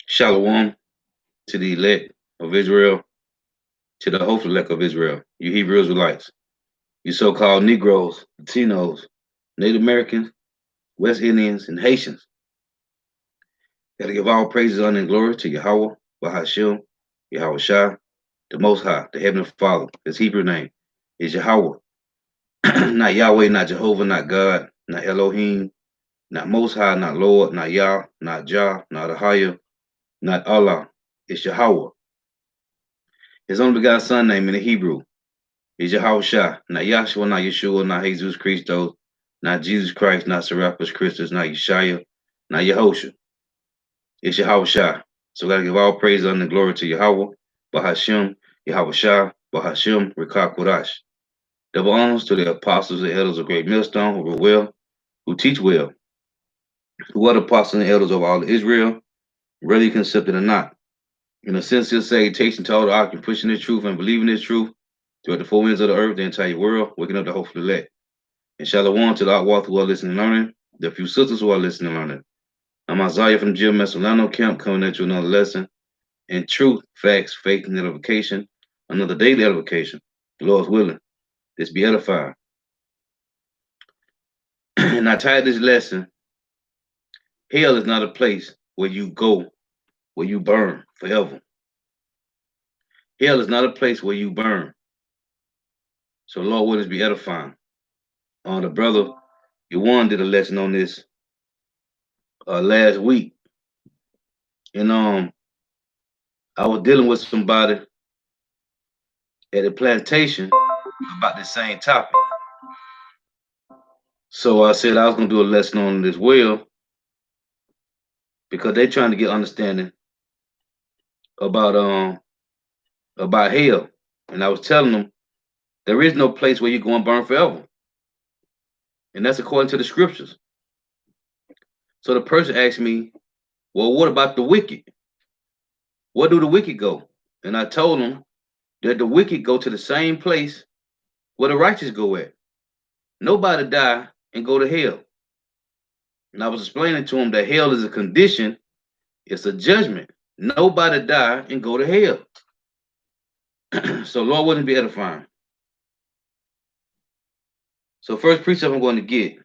Shalom to the elect of Israel, to the hopeful elect of Israel, you Hebrew Israelites, you so-called Negroes, Latinos, Native Americans, West Indians, and Haitians. Gotta give all praises, honor, and glory to Yahweh, Bahashim, Yahweh Shah, the Most High, the Heavenly Father. His Hebrew name is Yahweh. Not Yahweh, not Jehovah, not God, not Elohim, not Most High, not Lord, not Yah, not Jah, not Ahaya, not Allah. It's Yahweh. His only begotten Son name in the Hebrew is Yahweh Shah, not Yahshua, not Yeshua, not Jesus Christos, not Jesus Christ, not Serapis Christus, not Yeshaya, not Yehosha. It's Yahweh Shah. So we gotta give all praise and glory to Yahweh, Bahashim, Yahweh Shah, Bahashim, Rekah Kodash. Double honors to the apostles and elders of Great Millstone who were well, who teach well, who are the apostles and elders of all Israel, whether you can accept it or not. In a sincere salutation to all the occupants pushing this truth and believing this truth throughout the four winds of the earth, the entire world, waking up the hopeful elect. And shalom to the outwalk who are listening and learning, the few sisters who are listening and learning. I'm Isaiah from Jill Messolano Camp coming at you another lesson in truth, facts, faith, and edification, another daily edification. The Lord's willing. This be edified. And I titled this lesson, Hell is not a place where you go, where you burn forever. Hell is not a place where you burn. So Lord willing, be edifying. The brother Yuan did a lesson on this last week. And I was dealing with somebody at a plantation about the same topic. So I said I was gonna do a lesson on it as well because they're trying to get understanding about hell. And I was telling them there is no place where you're going to burn forever. And that's according to the scriptures. So the person asked me, well, what about the wicked? Where do the wicked go? And I told them that the wicked go to the same place where the righteous go at. Nobody die and go to hell. And I was explaining to them that hell is a condition, it's a judgment. Nobody die and go to hell. So Lord wouldn't be edifying. So first precept I'm going to get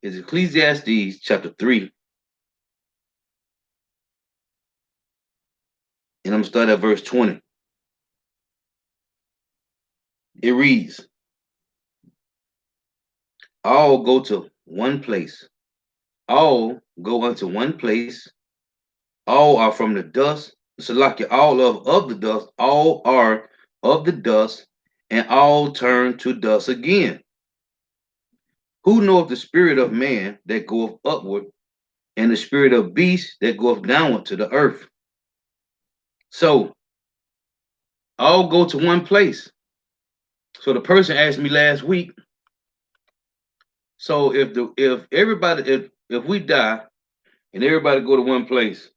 is Ecclesiastes chapter 3. And I'm going to start at verse 20. It reads, all go to one place. All go unto one place. All are from the dust. Salaki, all of the dust. All are of the dust, and all turn to dust again. Who knoweth the spirit of man that goeth upward, and the spirit of beast that goeth downward to the earth? So, all go to one place. So the person asked me last week, so if we die and everybody go to one place,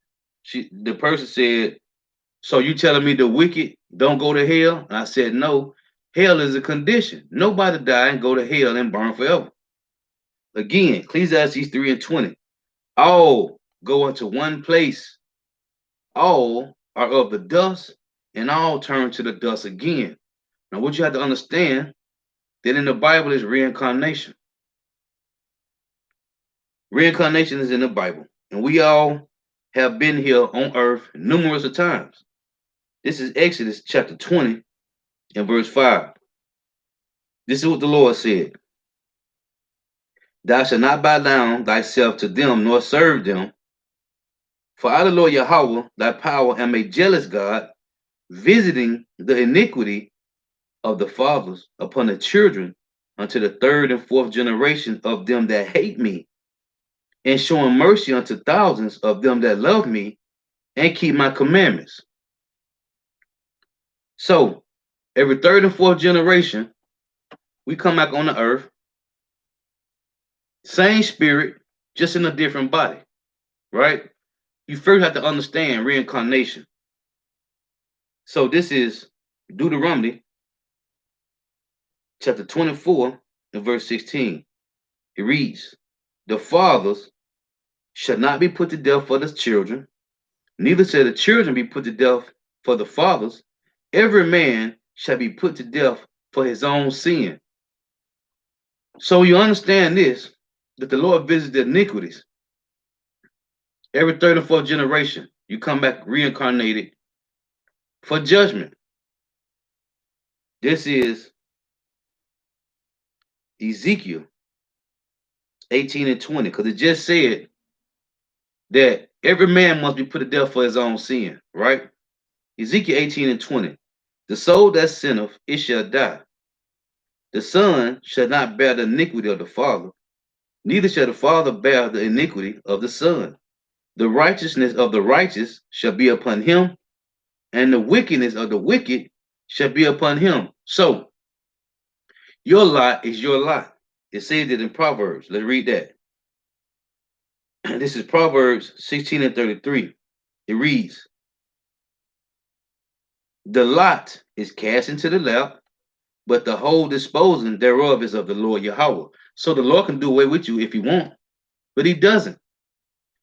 the person said, so you telling me the wicked don't go to hell? And I said, no, hell is a condition. Nobody die and go to hell and burn forever. Again, Ecclesiastes 3 and 20. All go into one place. All are of the dust, and all turn to the dust again. Now, what you have to understand that in the Bible is reincarnation. Reincarnation is in the Bible, and we all have been here on earth numerous of times. This is Exodus chapter 20 and verse 5. This is what the Lord said. Thou shalt not bow down thyself to them, nor serve them. For I, the Lord Yahweh, thy power, am a jealous God, visiting the iniquity of the fathers upon the children unto the third and fourth generation of them that hate me, and showing mercy unto thousands of them that love me and keep my commandments. So, every third and fourth generation, We come back on the earth, same spirit, just in a different body, right? You first have to understand reincarnation. So this is Deuteronomy chapter 24 and verse 16. It reads, the fathers shall not be put to death for the children, neither shall the children be put to death for the fathers. Every man shall be put to death for his own sin. So you understand this, that the Lord visits the iniquities. Every third and fourth generation, you come back reincarnated for judgment. This is Ezekiel 18 and 20, because it just said that every man must be put to death for his own sin, right? Ezekiel 18 and 20. The soul that sinneth, it shall die. The son shall not bear the iniquity of the father, neither shall the father bear the iniquity of the son. The righteousness of the righteous shall be upon him, and the wickedness of the wicked shall be upon him. So, your lot is your lot. It says it in Proverbs. Let's read that. This is Proverbs 16 and 33. It reads, the lot is cast into the lap, but the whole disposing thereof is of the Lord Yahweh. So the Lord can do away with you if he wants, but he doesn't.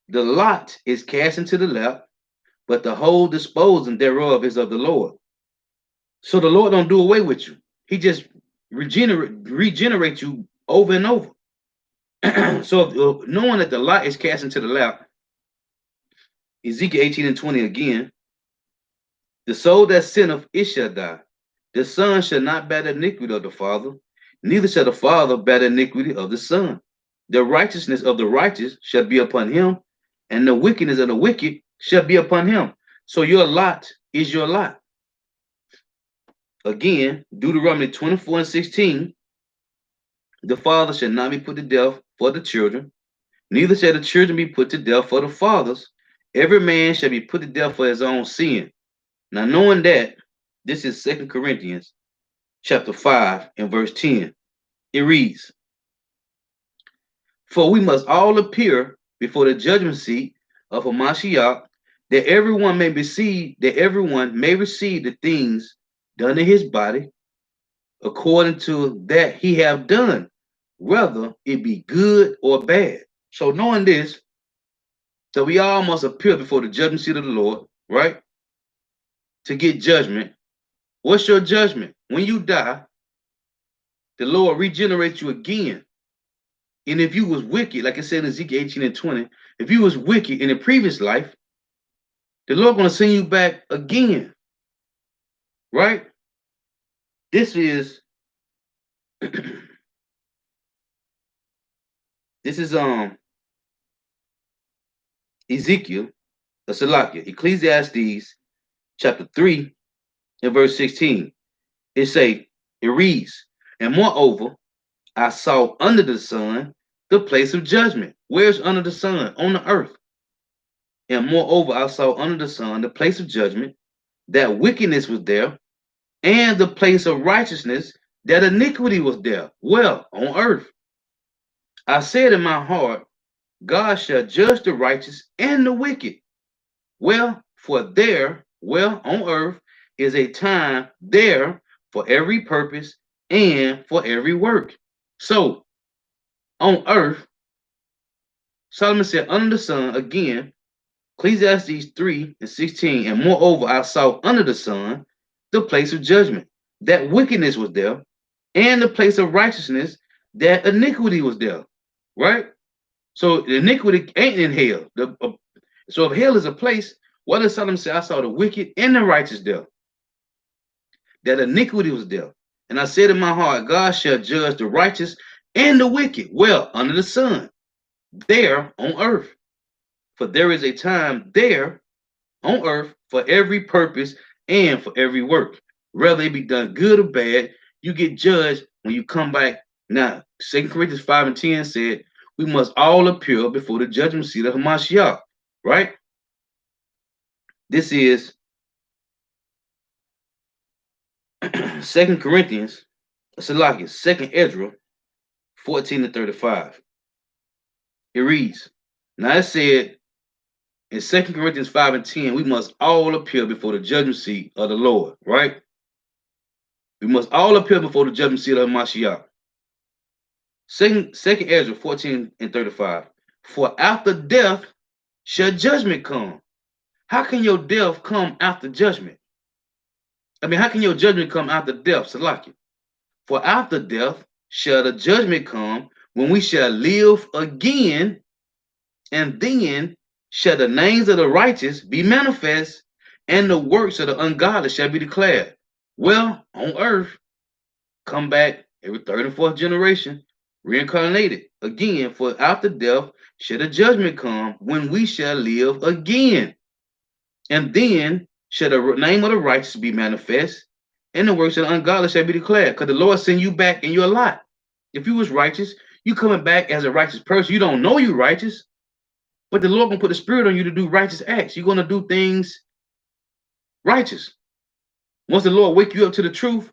The lot is cast into the lap, but the whole disposing thereof is of the Lord. So the Lord don't do away with you. He just regenerate you over and over. So knowing that the lot is cast into the lap, Ezekiel 18 and 20 again, the soul that sinneth, it shall die. The son shall not bear the iniquity of the father, neither shall the father bear the iniquity of the son. The righteousness of the righteous shall be upon him, and the wickedness of the wicked shall be upon him. So your lot is your lot. Again, Deuteronomy 24 and 16, the father shall not be put to death for the children, neither shall the children be put to death for the fathers. Every man shall be put to death for his own sin. Now, knowing that, this is 2 Corinthians chapter 5 and verse 10. It reads, for we must all appear before the judgment seat of Hamashiach, that everyone may receive the things done in his body according to that he have done, whether it be good or bad. So knowing this, that we all must appear before the judgment seat of the Lord, right? To get judgment. What's your judgment? When you die, the Lord regenerates you again. And if you was wicked, like I said in Ezekiel 18 and 20, if you was wicked in the previous life, the Lord going to send you back again. Right? This is Ezekiel, Salakia, Ecclesiastes chapter 3 and verse 16. It reads, and moreover, I saw under the sun the place of judgment. Where's under the sun? On the earth. And moreover, I saw under the sun the place of judgment, that wickedness was there, and the place of righteousness, that iniquity was there. Well, on earth. I said in my heart, God shall judge the righteous and the wicked. Well, on earth is a time there for every purpose and for every work. So, on earth, Solomon said, under the sun, again, Ecclesiastes 3 and 16, and moreover, I saw under the sun the place of judgment, that wickedness was there, and the place of righteousness, that iniquity was there, right? So the iniquity ain't in hell. So if hell is a place, what does Solomon say? I saw the wicked and the righteous there, that iniquity was there. And I said in my heart, God shall judge the righteous and the wicked, well, under the sun, there on earth. For there is a time there on earth for every purpose and for every work. Whether it be done good or bad, you get judged when you come back. Now, 2 Corinthians 5 and 10 said, we must all appear before the judgment seat of Hamashiach, right? This is 2 Corinthians Salaki, 2nd Ezra 14 and 35. It reads, now it said in 2 Corinthians 5 and 10, we must all appear before the judgment seat of the Lord, right? We must all appear before the judgment seat of Mashiach. Second Ezra 14 and 35. For after death shall judgment come. How can your death come after judgment? I mean, how can your judgment come after death, Salaki? For after death shall the judgment come, when we shall live again, and then shall the names of the righteous be manifest, and the works of the ungodly shall be declared. Well, on earth, come back every third and fourth generation, reincarnated again, for after death shall the judgment come, when we shall live again. And then shall the name of the righteous be manifest, and the works of the ungodly shall be declared. Because the Lord send you back and you're a lot. If you was righteous, you coming back as a righteous person. You don't know you righteous, but the Lord gonna put the spirit on you to do righteous acts. You're gonna do things righteous. Once the Lord wake you up to the truth,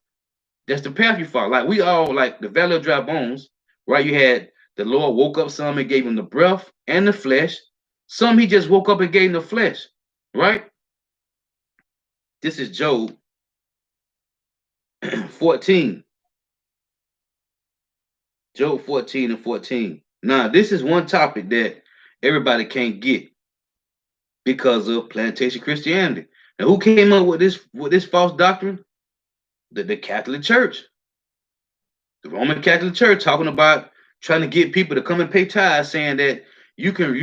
that's the path you follow. Like we all, like the valley of dry bones, right? You had the Lord woke up some and gave him the breath and the flesh. Some he just woke up and gave him the flesh, right? This is Job 14. Job 14 and 14. Now, this is one topic that everybody can't get because of plantation Christianity. Now, who came up with this false doctrine? The Catholic Church. The Roman Catholic Church talking about trying to get people to come and pay tithes, saying that you can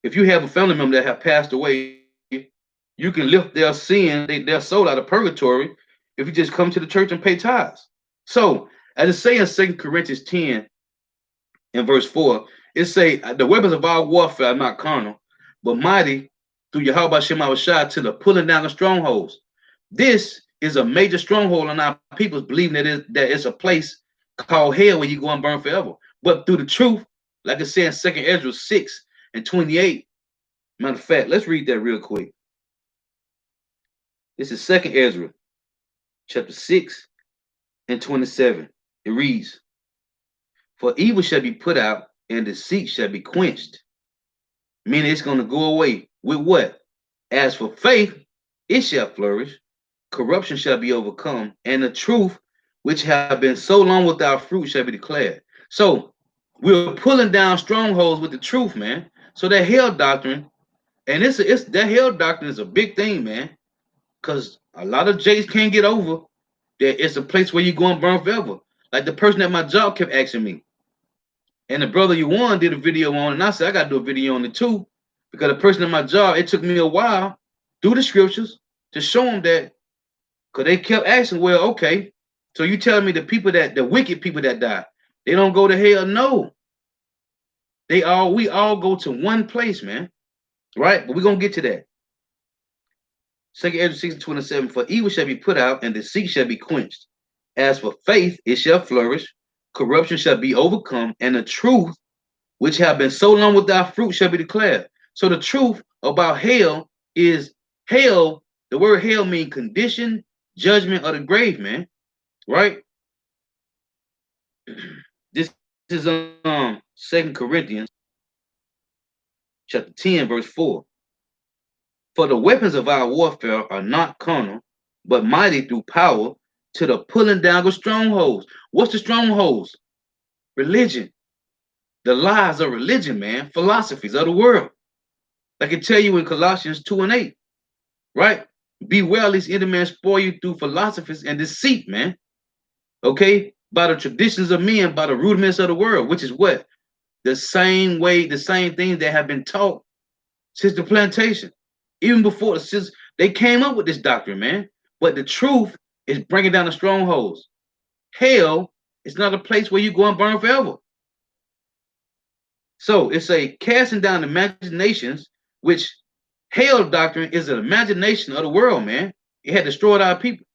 if you have a family member that have passed away, you can lift their sin, their soul out of purgatory if you just come to the church and pay tithes. So, as it says in 2 Corinthians 10 and verse 4, it say, the weapons of our warfare are not carnal, but mighty through Yahweh Shem Shah to the pulling down of strongholds. This is a major stronghold on our people, believing that it's a place called hell where you go and burn forever. But through the truth, like it says in 2 Ezra 6 and 28, matter of fact, let's read that real quick. This is 2 Ezra chapter 6 and 27. It reads, for evil shall be put out, and deceit shall be quenched. Meaning it's going to go away. With what? As for faith, it shall flourish. Corruption shall be overcome, and the truth, which have been so long without fruit, shall be declared. So we're pulling down strongholds with the truth, man. So that hell doctrine, and that hell doctrine is a big thing, man. Because a lot of Jays can't get over that it's a place where you go and burn forever. Like the person at my job kept asking me. And the brother you won did a video on it, and I said, I got to do a video on it too. Because the person at my job, it took me a while through the scriptures to show them that, because they kept asking, well, okay, so you telling me the wicked people that die, they don't go to hell? No. We all go to one place, man. Right? But we're going to get to that. 2 Ezra 6 and 27, for evil shall be put out, and deceit shall be quenched. As for faith, it shall flourish. Corruption shall be overcome, and the truth, which have been so long without fruit, shall be declared. So the truth about hell is hell. The word hell means condition, judgment, or the grave, man. Right? This is 2 Corinthians chapter 10, verse 4. For the weapons of our warfare are not carnal, but mighty through power to the pulling down of strongholds. What's the strongholds? Religion. The lies of religion, man. Philosophies of the world. Like I tell you in Colossians 2 and 8. Right? Beware lest any man spoil you through philosophies and deceit, man. Okay? By the traditions of men, by the rudiments of the world, which is what? The same way, the same things that have been taught since the plantation. Even before, since they came up with this doctrine, man. But the truth is bringing down the strongholds. Hell is not a place where you go and burn forever. So it's a casting down imaginations, which hell doctrine is an imagination of the world, man. It had destroyed our people.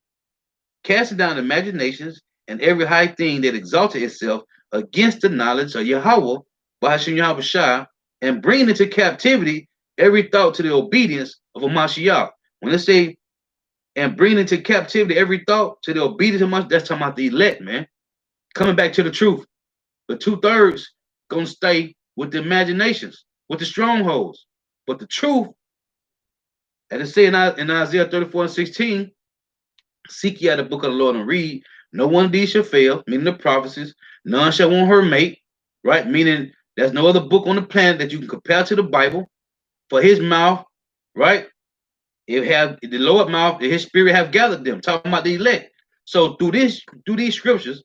Casting down imaginations and every high thing that exalted itself against the knowledge of Yahweh, Bahashim Yahweh Shah, and bringing into captivity every thought to the obedience of a Mashiach. When they say and bring into captivity every thought to the obedience of my, that's talking about the elect, man. Coming back to the truth. But 2/3 gonna stay with the imaginations, with the strongholds. But the truth, as it says in Isaiah 34:16, seek ye out the book of the Lord and read. No one of these shall fail, meaning the prophecies. None shall want her mate, right? Meaning there's no other book on the planet that you can compare to the Bible. For his mouth, right? It have the Lord mouth, his spirit have gathered them. Talking about the elect. So through these scriptures,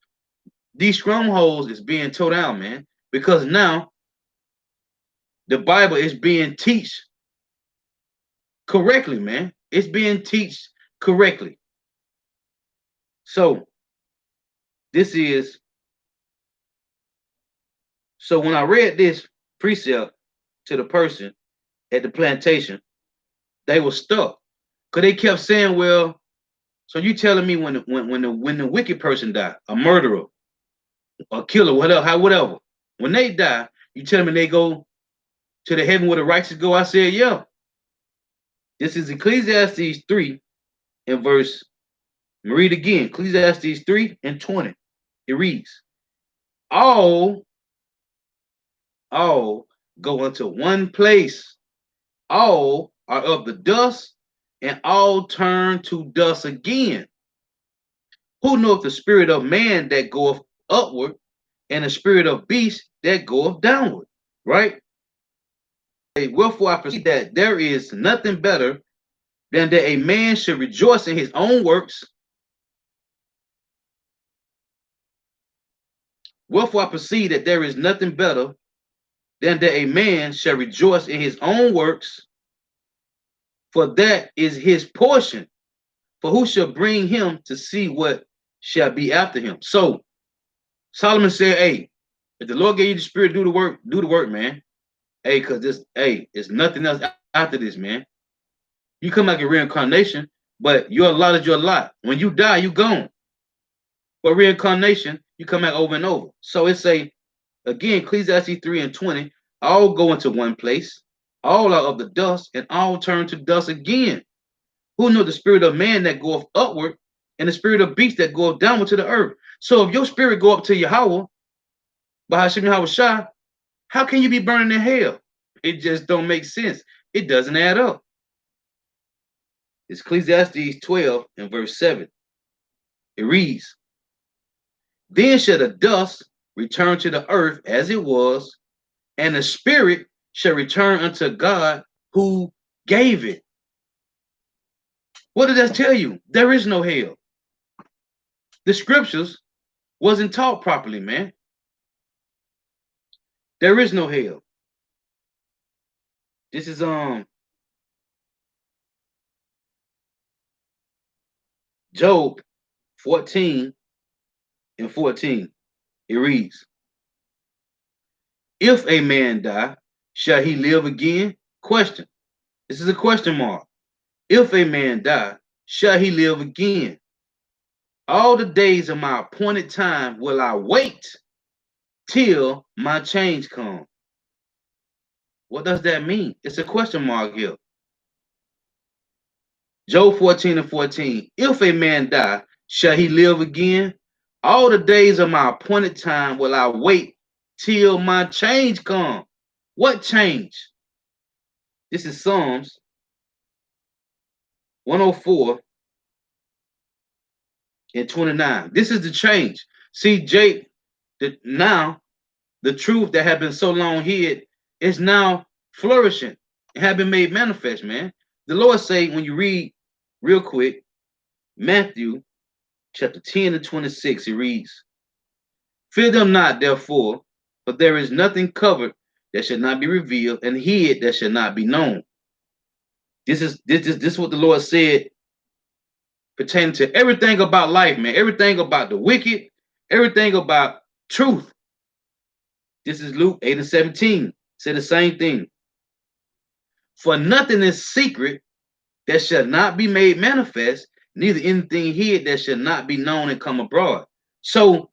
these strongholds is being tore down, man. Because now the Bible is being teach correctly, man. It's being teach correctly. So this is so when I read this precept to the person at the plantation, they were stuck. Because they kept saying, well, so you telling me when the wicked person die, a murderer, a killer, whatever, when they die, you tell me they go to the heaven where the righteous go? I said, yeah. This is Ecclesiastes 3 and verse, read again, Ecclesiastes 3:20. It reads, all go unto one place. All are of the dust, and all turn to dust again. Who knoweth the spirit of man that goeth upward, and the spirit of beast that goeth downward? Right? Wherefore I perceive that there is nothing better than that a man should rejoice in his own works. Wherefore I perceive that there is nothing better than that a man shall rejoice in his own works, for that is his portion. For who shall bring him to see what shall be after him? So Solomon said, hey, if the Lord gave you the spirit, do the work, man. Hey, because this, hey, it's nothing else after this, man. You come like a reincarnation, but you're allotted your lot. When you die, you gone. But reincarnation, you come back over and over. So it's again, Ecclesiastes 3:20, all go into one place, all are of the dust, and all turn to dust again. Who know the spirit of man that goeth upward, and the spirit of beast that goeth downward to the earth? So if your spirit go up to Yahweh, Bahashim Yahweh Shah, how can you be burning in hell? It just don't make sense. It doesn't add up. It's Ecclesiastes 12 and verse 7. It reads, then shall the dust return to the earth as it was, and the spirit shall return unto God who gave it. What does that tell you? There is no hell. The scriptures wasn't taught properly, man. There is no hell. This is Job 14 and 14. It reads, if a man die, shall he live again? Question. This is a question mark. If a man die, shall he live again? All the days of my appointed time will I wait till my change come. What does that mean? It's a question mark here. Job 14 and 14. If a man die, shall he live again? All the days of my appointed time will I wait till my change come. What change? This is Psalms 104 and 29. This is the change. See, Jake, now the truth that had been so long hid is now flourishing. It had been made manifest, man. The Lord say, when you read real quick, Matthew chapter 10 and 26, it reads, fear them not, therefore, for there is nothing covered that shall not be revealed, and hid that shall not be known. This is what the Lord said pertaining to everything about life, man. Everything about the wicked, everything about truth. This is Luke 8 and 17. Say the same thing. For nothing is secret that shall not be made manifest, neither anything hid that shall not be known and come abroad. So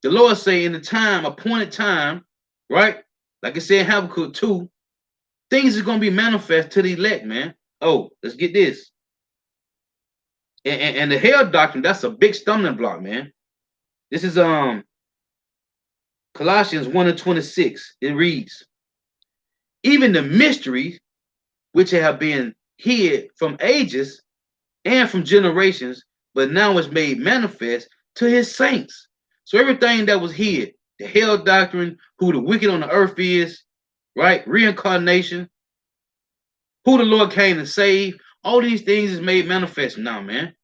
the Lord say in the time, appointed time, right? Like I said in Habakkuk 2, things is going to be manifest to the elect, man. Oh, let's get this. And the hell doctrine, that's a big stumbling block, man. This is Colossians 1:26. It reads, even the mysteries which have been hid from ages and from generations, but now is made manifest to his saints. So everything that was hid, the hell doctrine, who the wicked on the earth is, right? Reincarnation, who the Lord came to save, all these things is made manifest now, man.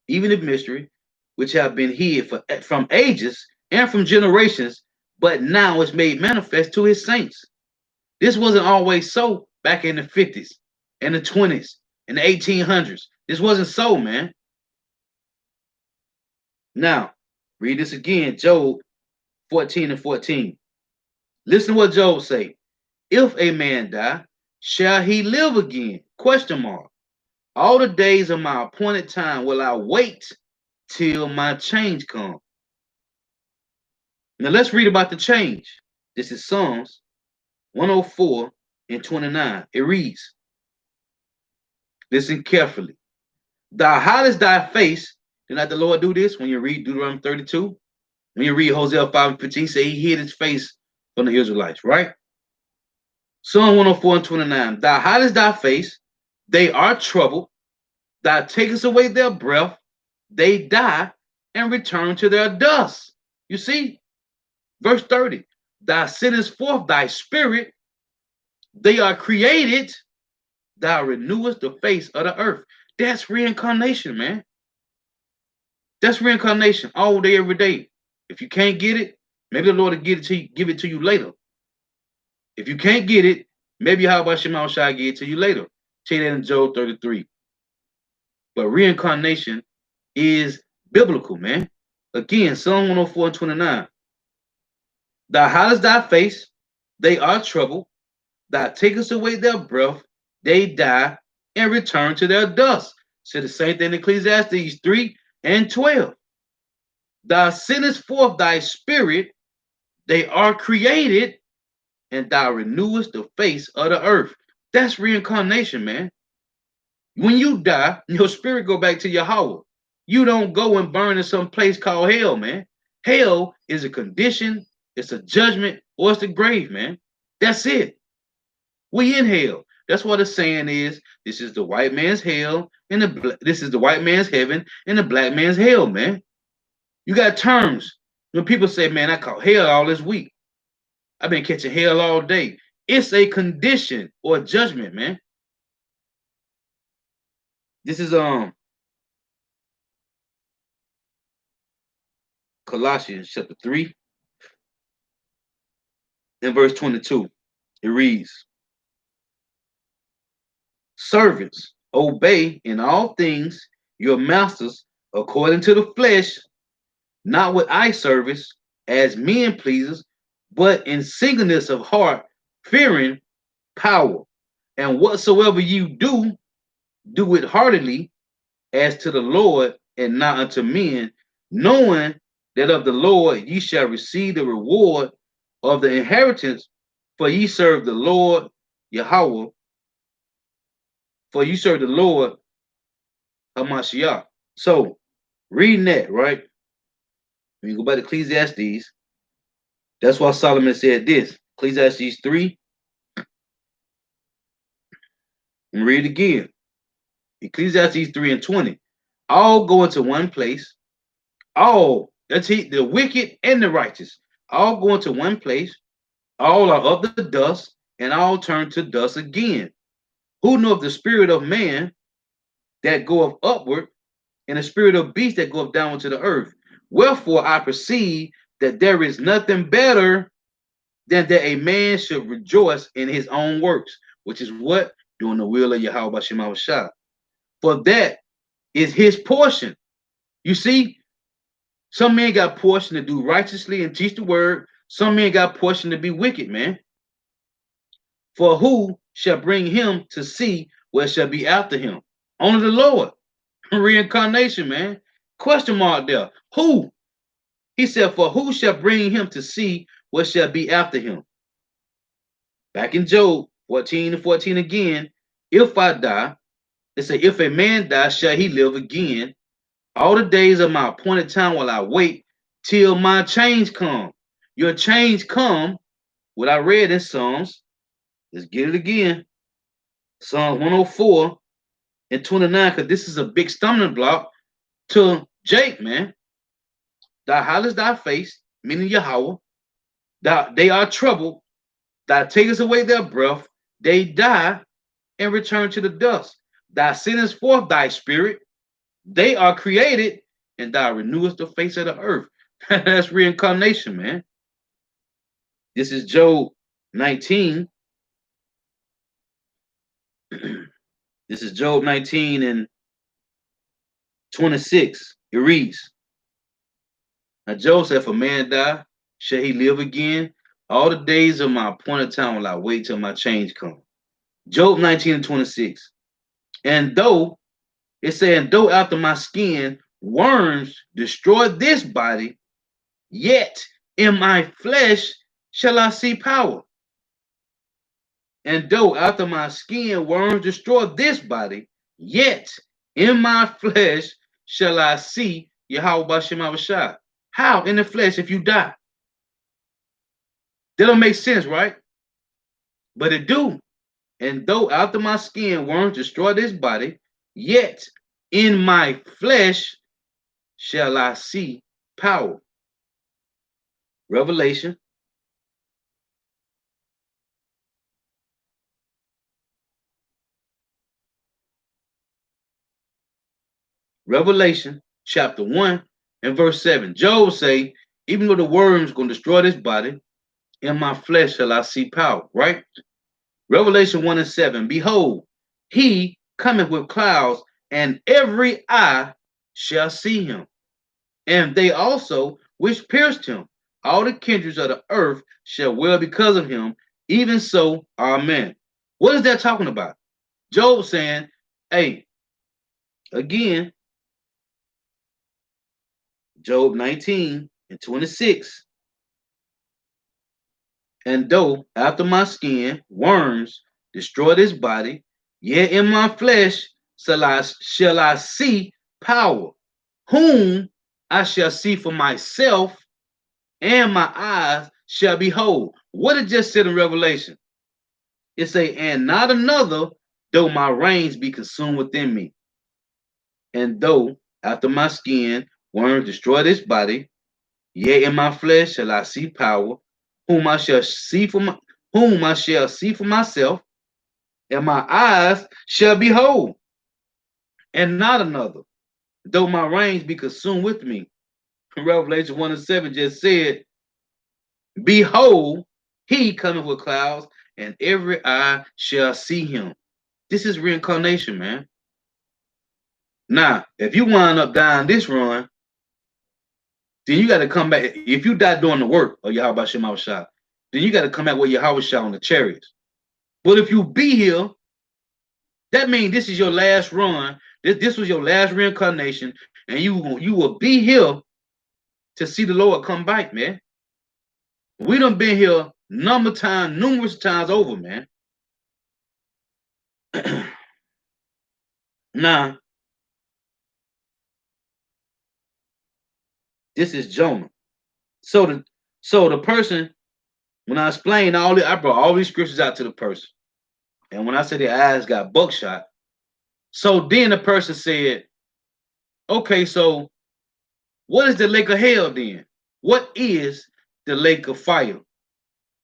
Even the mystery, which have been hid from ages and from generations, but now is made manifest to his saints. This wasn't always so back in the 50s and the 20s and the 1800s. This wasn't so, man. Now, read this again, Job 14:14. Listen to what Job say. If a man die, shall he live again? Question mark. All the days of my appointed time will I wait till my change come. Now let's read about the change. This is Psalms 104:29. It reads, listen carefully. Thou hidest thy face. Did not the Lord do this when you read Deuteronomy 32? When you read Hosea 5:15, say he hid his face from the Israelites, right? Psalm 104:29. Thou hidest thy face, they are troubled. Thou takest away their breath, they die and return to their dust. You see? Verse 30. Thou sendest forth thy spirit, they are created, thou renewest the face of the earth. That's reincarnation, man. That's reincarnation all day, every day. If you can't get it, maybe the Lord will give it to you later. If you can't get it, maybe how about Shema Shai give it to you later. Say that in Job 33. But reincarnation is biblical, man. Again, Psalm 104:29. Thou hidest thy face, they are troubled. Thou takest away their breath, they die and return to their dust. So the same thing in Ecclesiastes 3:12. Thou sendest forth thy spirit, they are created, and thou renewest the face of the earth. That's reincarnation, man. When you die, your spirit go back to Yahweh. You don't go and burn in some place called hell, man. Hell is a condition, it's a judgment, or it's the grave, man. That's it. We in hell. That's what the saying is. This is the white man's hell, and this is the white man's heaven, and the black man's hell, man. You got terms. When people say, man, I caught hell all this week. I've been catching hell all day. It's a condition or a judgment, man. This is Colossians chapter 3 and verse 22. It reads, servants, obey in all things your masters according to the flesh, not with eye service as men pleasers, but in singleness of heart, fearing power. And whatsoever you do, do it heartily as to the Lord and not unto men, knowing that of the Lord ye shall receive the reward of the inheritance, for ye serve the Lord Yahweh, for you serve the Lord Hamashiach. So, reading that, right? When you go back to Ecclesiastes, that's why Solomon said this. Ecclesiastes 3. And read it again. Ecclesiastes 3:20. All go into one place. All, that's the wicked and the righteous, all go into one place. All are of the dust, and all turn to dust again. Who knoweth the spirit of man that goeth upward, and the spirit of beast that goeth downward to the earth? Wherefore I perceive that there is nothing better than that a man should rejoice in his own works, which is what? Doing the will of Yahweh B'Shem Shah. For that is his portion. You see, some men got portion to do righteously and teach the word. Some men got portion to be wicked, man. For who shall bring him to see what shall be after him? Only the Lord. Reincarnation, man. Question mark there. Who? He said, for who shall bring him to see what shall be after him? Back in Job 14:14 again. If I die, It say, if a man die, shall he live again? All the days of my appointed time will I wait till my change come. Your change come, what I read in Psalms. Let's get it again. Psalms 104 and 29, because this is a big stumbling block to Jake, man. Thou hidest thy face, meaning Yahweh. They are troubled. Thou takest away their breath. They die and return to the dust. Thou sendest forth thy spirit. They are created, and thou renewest the face of the earth. That's reincarnation, man. This is Job 19. This is Job 19 and 26. It reads, now Job said, if a man die, shall he live again? All the days of my appointed time will I wait till my change come. Job 19 and 26. And though, it's saying, though after my skin worms destroy this body, yet in my flesh shall I see power. And though after my skin worms destroy this body, yet in my flesh shall I see Yahweh Bashem Abishai. How in the flesh if you die? That don't make sense, right? But it do. And though after my skin worms destroy this body, yet in my flesh shall I see power. Revelation. Revelation chapter 1 and verse 7. Job say, even though the worms going to destroy this body, in my flesh shall I see power, right? Revelation 1 and 7. Behold, he cometh with clouds, and every eye shall see him. And they also which pierced him, all the kindreds of the earth shall wail because of him. Even so, amen. What is that talking about? Job saying, hey, again, Job 19 and 26. And though after my skin worms destroy this body, yet in my flesh shall I see power, whom I shall see for myself, and my eyes shall behold. What it just said in Revelation? It say, and not another, though my reins be consumed within me. And though after my skin worms destroy this body, yet in my flesh shall I see power, whom I shall see for myself, and my eyes shall behold, and not another, though my reins be consumed with me. Revelation 1 and 7 just said, behold, he cometh with clouds, and every eye shall see him. This is reincarnation, man. Now, if you wind up dying this run, then you got to come back. If you die doing the work of Yahweh Shem Shah, then you got to come back with Yahweh Shah on the chariots. But if you be here, that means this is your last run. This was your last reincarnation, and you will be here to see the Lord come back, man. We done been here numerous times over, man. Now, this is Jonah. So the person, when I explained I brought all these scriptures out to the person. And when I said their eyes got buckshot, so then the person said, okay, so what is the lake of hell then? What is the lake of fire?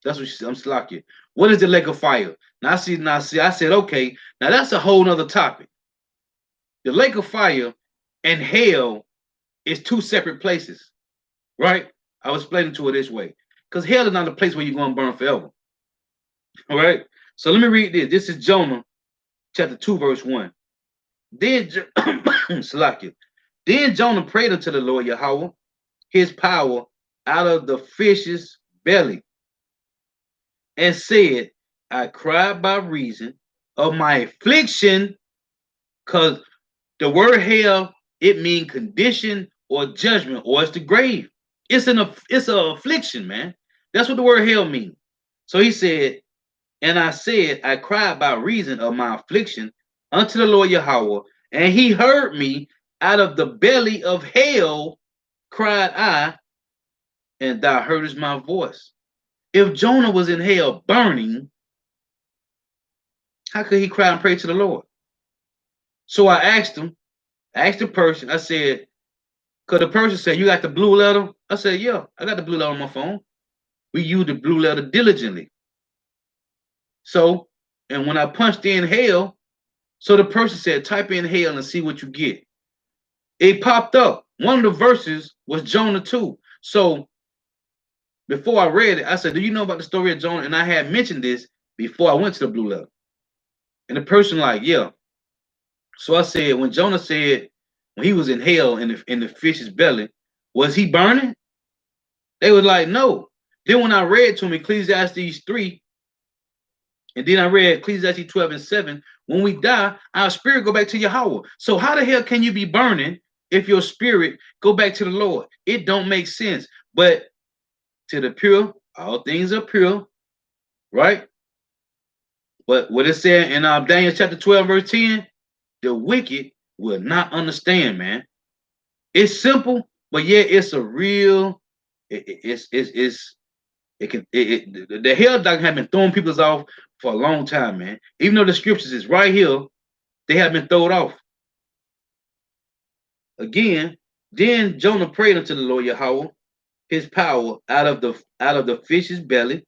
That's what I'm slacking. What is the lake of fire? Now I said, okay, now that's a whole nother topic. The lake of fire and hell is two separate places, right? I was explaining to it this way. Because hell is not a place where you're going to burn forever. All right? So let me read this. This is Jonah chapter 2, verse 1. Then Jonah prayed unto the Lord Yahweh, his power, out of the fish's belly, and said, I cried by reason of my affliction, because the word hell, it means condition or judgment, or it's the grave. It's an affliction, man. That's what the word hell means. So he said, and I said, I cried by reason of my affliction unto the Lord Yahweh, and he heard me out of the belly of hell, cried I, and thou heardest my voice. If Jonah was in hell burning, how could he cry and pray to the Lord? So I asked him, I asked the person, I said, because the person said, you got the blue letter? I said, yeah, I got the blue letter on my phone. We use the blue letter diligently. So, and when I punched in hell, so the person said, type in hell and see what you get. It popped up. One of the verses was Jonah 2. So before I read it, I said, do you know about the story of Jonah? And I had mentioned this before I went to the blue letter. And the person like, yeah. So I said, when Jonah said, when he was in hell in the fish's belly, was he burning? They was like, no. Then when I read to him Ecclesiastes 3, and then I read Ecclesiastes 12 and 7, when we die, our spirit go back to Yahweh. So how the hell can you be burning if your spirit go back to the Lord? It don't make sense. But to the pure, all things are pure, right? But what it said in Daniel chapter 12, verse 10, the wicked will not understand, man. It's simple, but yet it's a real, the hell doctrine have been throwing people off for a long time, man. Even though the scriptures is right here, they have been thrown off. Again, then Jonah prayed unto the Lord Yahweh, his power out of the fish's belly,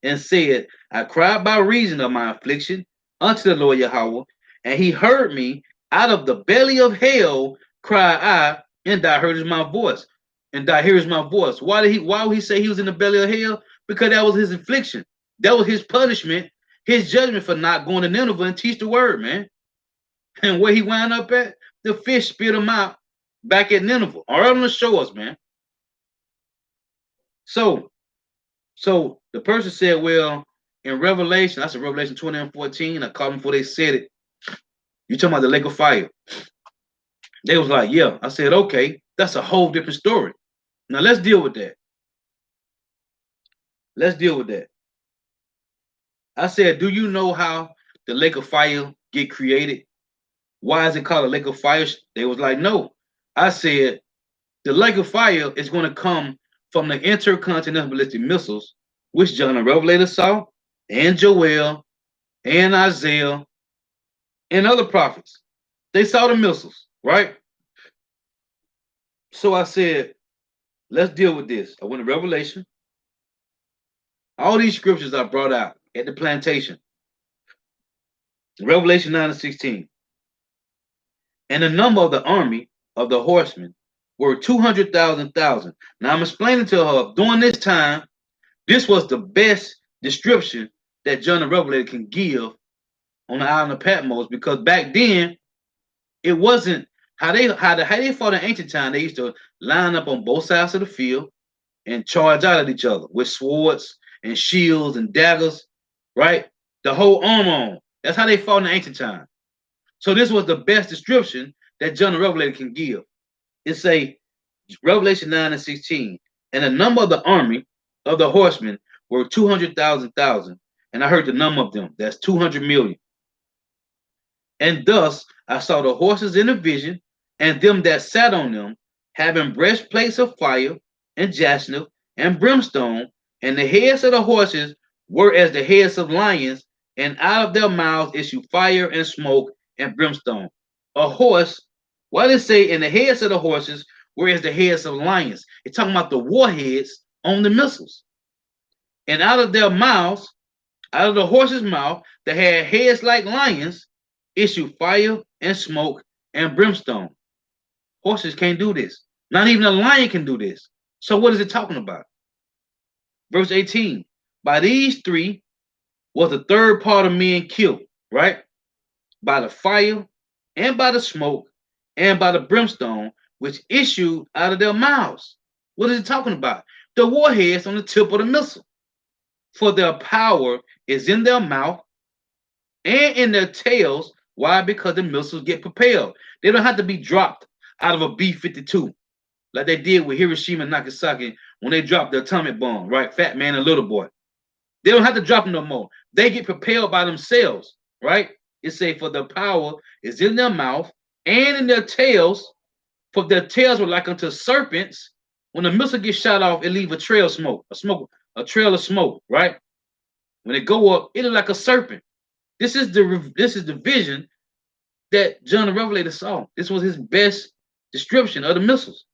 and said, I cried by reason of my affliction unto the Lord Yahweh, and he heard me out of the belly of hell, cry I, and thou heardest my voice. And thou hearest my voice. Why would he say he was in the belly of hell? Because that was his affliction. That was his punishment, his judgment for not going to Nineveh and teach the word, man. And where he wound up at, the fish spit him out back at Nineveh. All right, on the show us, man. So the person said, well, in Revelation, I said Revelation 20 and 14, I called them before they said it. You talking about the lake of fire. They was like, yeah. I said, okay, that's a whole different story. Now let's deal with that. Let's deal with that. I said, do you know how the lake of fire get created? Why is it called a lake of fire? They was like, no. I said, the lake of fire is going to come from the intercontinental ballistic missiles, which John the Revelator saw, and Joel, and Isaiah, and other prophets. They saw the missiles, right? So I said, let's deal with this. I went to Revelation. All these scriptures I brought out at the plantation. Revelation 9 and 16. And the number of the army of the horsemen were 200,000. Now I'm explaining to her during this time, this was the best description that John the Revelator can give on the island of Patmos, because back then it wasn't how they fought in ancient time. They used to line up on both sides of the field and charge out at each other with swords and shields and daggers, right? The whole armor on. That's how they fought in ancient time. So this was the best description that John the Revelator can give. It's a Revelation 9 and 16. And the number of the army of the horsemen were 200,000. And I heard the number of them. That's 200 million. And thus I saw the horses in a vision, and them that sat on them, having breastplates of fire and jasper and brimstone, and the heads of the horses were as the heads of lions, and out of their mouths issue fire and smoke and brimstone. A horse, why did it say in the heads of the horses were as the heads of lions? It's talking about the warheads on the missiles. And out of their mouths, out of the horse's mouth that had heads like lions, issue fire and smoke and brimstone. Horses can't do this. Not even a lion can do this. So what is it talking about? Verse 18. By these three was the third part of men killed, right? By the fire and by the smoke and by the brimstone, which issued out of their mouths. What is it talking about? The warheads on the tip of the missile. For their power is in their mouth and in their tails. Why? Because the missiles get propelled. They don't have to be dropped out of a B-52 like they did with Hiroshima and Nagasaki when they dropped the atomic bomb, right? Fat Man and Little Boy. They don't have to drop them no more. They get propelled by themselves, right? It say, for the power is in their mouth and in their tails, for their tails were like unto serpents. When the missile gets shot off, it leave a trail of smoke, a trail of smoke, right? When it go up, it look like a serpent. This is the vision that John the Revelator saw. This was his best description of the missiles.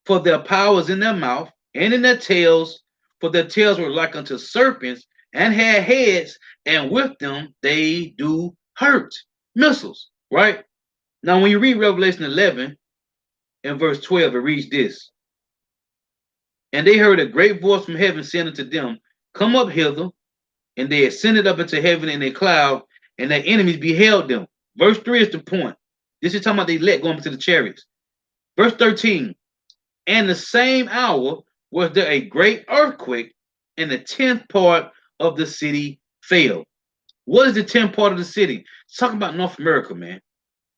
For their power is in their mouth and in their tails, for their tails were like unto serpents and had heads, and with them they do hurt. Missiles, right? Now, when you read Revelation 11 and verse 12, it reads this. And they heard a great voice from heaven saying unto them, come up hither. And they ascended up into heaven in a cloud, and their enemies beheld them. Verse 3 is the point. This is talking about they let going into the chariots. Verse 13. And the same hour was there a great earthquake, and the 10th part of the city fell. What is the 10th part of the city? It's talking about North America, man.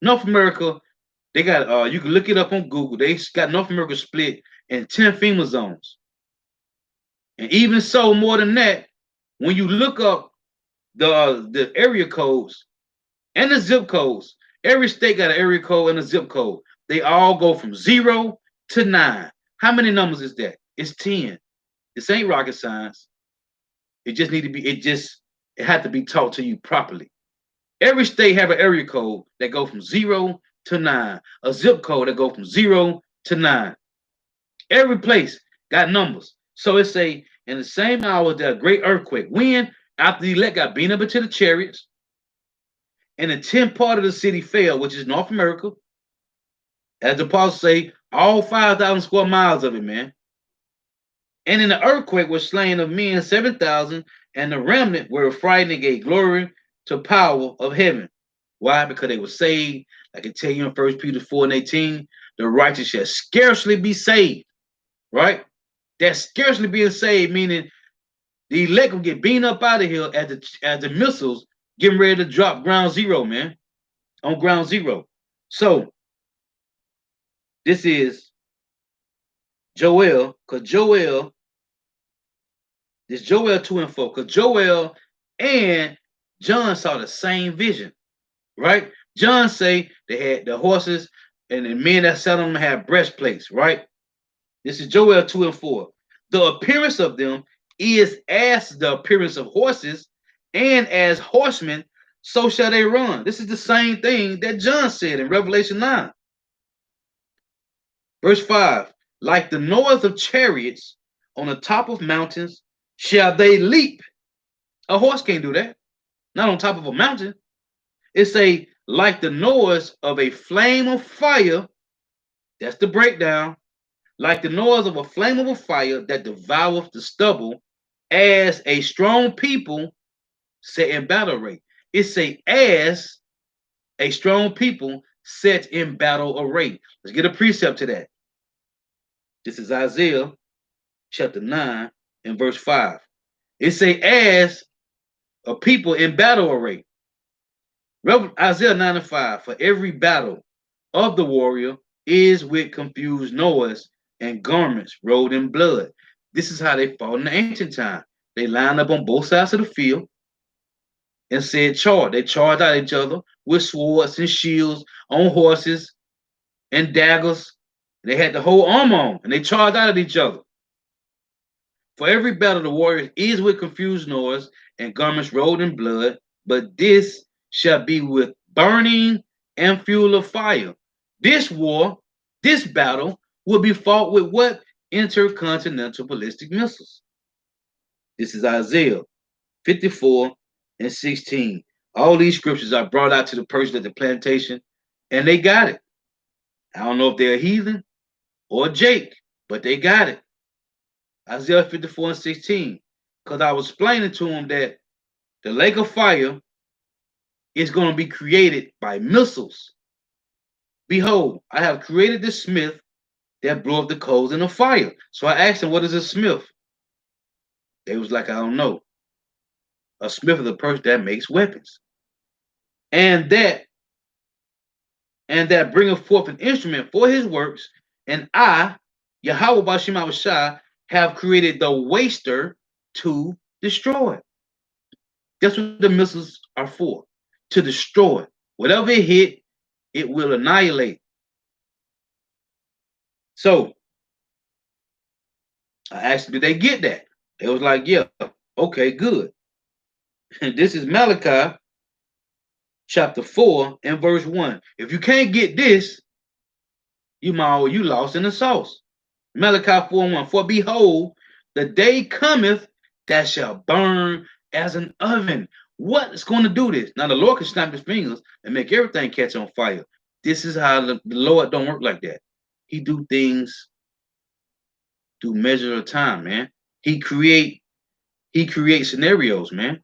North America, they got, you can look it up on Google. They got North America split in 10 FEMA zones. And even so, more than that, when you look up the area codes and the zip codes, every state got an area code and a zip code. They all go from 0 to 9. How many numbers is that? It's 10. This ain't rocket science. It just need to be, it had to be taught to you properly. Every state have an area code that go from 0 to 9, a zip code that go from 0 to 9. Every place got numbers. So it say, in the same hour, there a great earthquake. When? After the elect got beaten up into the chariots, and the 10th part of the city fell, which is North America. As the apostles say, all 5,000 square miles of it, man. And in the earthquake was slain of men 7,000, and the remnant were frightened and gave glory to power of heaven. Why? Because they were saved. I can tell you in 1 Peter 4 and 18, the righteous shall scarcely be saved. Right? That's scarcely being saved, meaning the elect will get beaten up out of here as the missiles getting ready to drop ground zero, man. On ground zero. So this is Joel, because Joel, this Joel 2 and 4, because Joel and John saw the same vision, right? John say they had the horses and the men that sat on them had breastplates, right? This is Joel 2 and 4. The appearance of them is as the appearance of horses, and as horsemen, so shall they run. This is the same thing that John said in Revelation 9. Verse 5. Like the noise of chariots on the top of mountains, shall they leap. A horse can't do that. Not on top of a mountain. It's like the noise of a flame of fire. That's the breakdown. Like the noise of a flame of a fire that devoureth the stubble, as a strong people set in battle array. It say as a strong people set in battle array. Let's get a precept to that. This is Isaiah chapter 9 and verse 5. It say as a people in battle array. Isaiah 9 and 5. For every battle of the warrior is with confused noise and garments rolled in blood. This is how they fought in the ancient time. They lined up on both sides of the field and said charge. They charged at each other with swords and shields, on horses and daggers. They had the whole armor on, and they charged out at each other. For every battle the warrior is with confused noise and garments rolled in blood, but this shall be with burning and fuel of fire. This war, this battle, will be fought with what? Intercontinental ballistic missiles. This is Isaiah 54 and 16. All these scriptures are brought out to the person at the plantation, and they got it. I don't know if they're a heathen or Jake, but they got it. Isaiah 54 and 16. Because I was explaining to him that the lake of fire is going to be created by missiles. Behold, I have created the smith that blew up the coals in the fire. So I asked him, what is a smith? They was like, I don't know. A smith is a person that makes weapons. And that bringeth forth an instrument for his works. And I, Yahweh Bashim Abishai, have created the waster to destroy. That's what the missiles are for. to destroy. Whatever it hit, it will annihilate. So I asked, did they get that? They was like, yeah, okay, good. And this is Malachi chapter 4 and verse 1. If you can't get this, you lost in the sauce. Malachi 4:1. For behold, the day cometh that shall burn as an oven. What is going to do this? Now the Lord can snap his fingers and make everything catch on fire. This is how the Lord don't work like that. He do things through measure of time, man. He creates scenarios, man.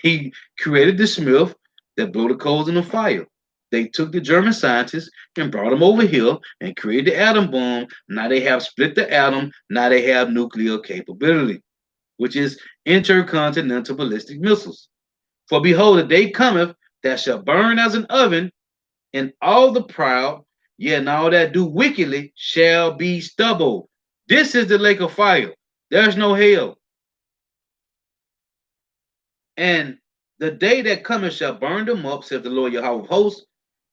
He created the smith that blew the coals in the fire. They took the German scientists and brought them over here and created the atom bomb. Now they have split the atom. Now they have nuclear capability, which is intercontinental ballistic missiles. For behold, the day cometh that shall burn as an oven, and all the proud, yea, and all that do wickedly shall be stubble. This is the lake of fire. There's no hell. And the day that cometh shall burn them up, saith the Lord Yahweh of hosts,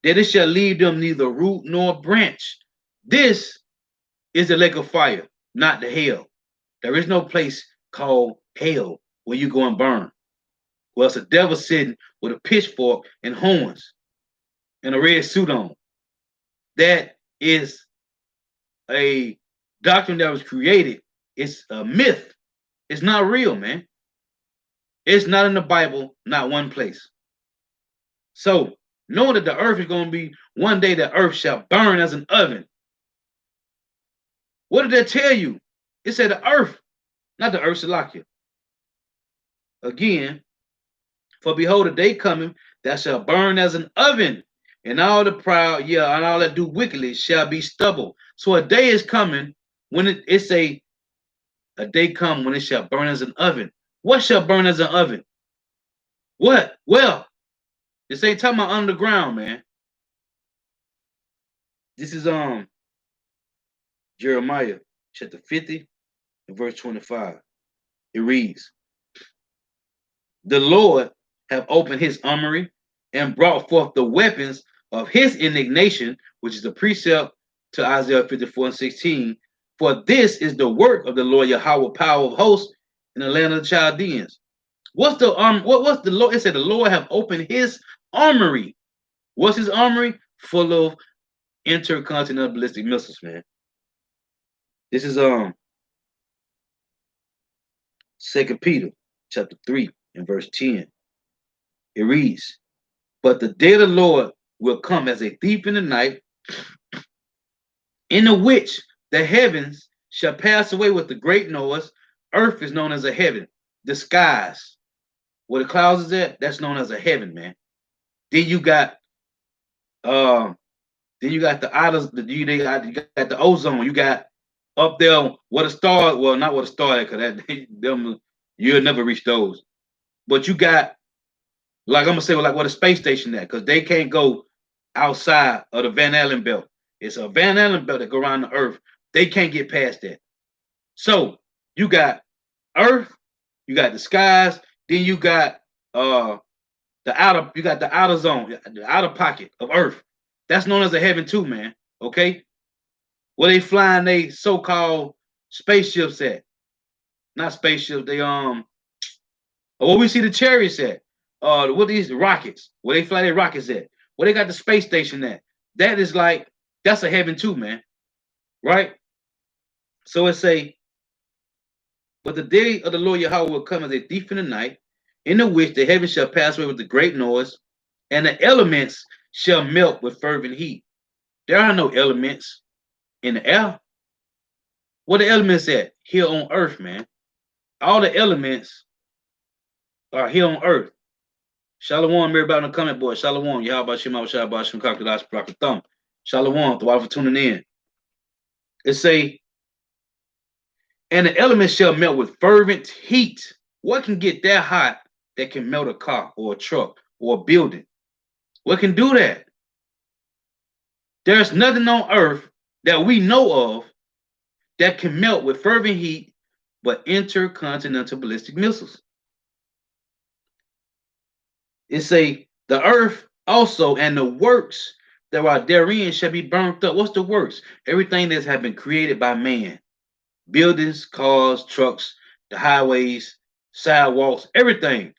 that it shall leave them neither root nor branch. This is the lake of fire, not the hell. There is no place called hell where you go and burn. Well, it's a devil sitting with a pitchfork and horns and a red suit on. That is a doctrine that was created. It's a myth. It's not real, man. It's not in the Bible, not one place. So, knowing that the earth is going to be, one day the earth shall burn as an oven. What did that tell you? It said the earth, not the earth, Salakia. Again, for behold, a day coming that shall burn as an oven, and all the proud, yeah, and all that do wickedly shall be stubble. So a day is coming when it's a day come when it shall burn as an oven. What shall burn as an oven? What? Well, this ain't talking about underground, man. This is Jeremiah chapter 50 and verse 25. It reads, the Lord have opened his armory and brought forth the weapons of his indignation, which is the precept to Isaiah 54:16. For this is the work of the Lord Yahweh, power of hosts in the land of the Chaldeans. What's the what's the Lord? It said the Lord have opened his armory. What's his armory? Full of intercontinental ballistic missiles, man. This is 2 Peter chapter 3 and verse 10. It reads, but the day of the Lord will come as a thief in the night, in the which the heavens shall pass away with the great noise. Earth is known as a heaven. The skies, where the clouds is at, that's known as a heaven, man. Then you got the outer, you got the ozone. You got up there what a star, well, not what a star, because that them you'll never reach those. But you got, like I'm gonna say, like what a space station at, because they can't go outside of the Van Allen belt. It's a Van Allen belt that go around the earth. They can't get past that. So you got earth, you got the skies, then you got the outer zone, the outer pocket of earth. That's known as a heaven too, man. Okay? Where they flying they so-called spaceships at. Not spaceships, they where we see the chariots at. What these rockets? Where they fly their rockets at? Where they got the space station at? That is like, that's a heaven too, man. Right? So it say, but the day of the Lord Yahweh will come as a thief in the night, in the which the heavens shall pass away with the great noise, and the elements shall melt with fervent heat. There are no elements in the air. Where the elements at? Here on earth, man. All the elements are here on earth. Shalom, everybody in the comment board. Shalom. Yahweh Shema Shabbat Shem Kakadash Brakatham. Shalom. Thank you for tuning in. It say, and the elements shall melt with fervent heat. What can get that hot that can melt a car or a truck or a building? What can do that? There's nothing on earth that we know of that can melt with fervent heat but intercontinental ballistic missiles. It say The earth also and the works that are therein shall be burnt up. What's the works? Everything that has been created by man. Buildings, cars, trucks, the highways, sidewalks, everything.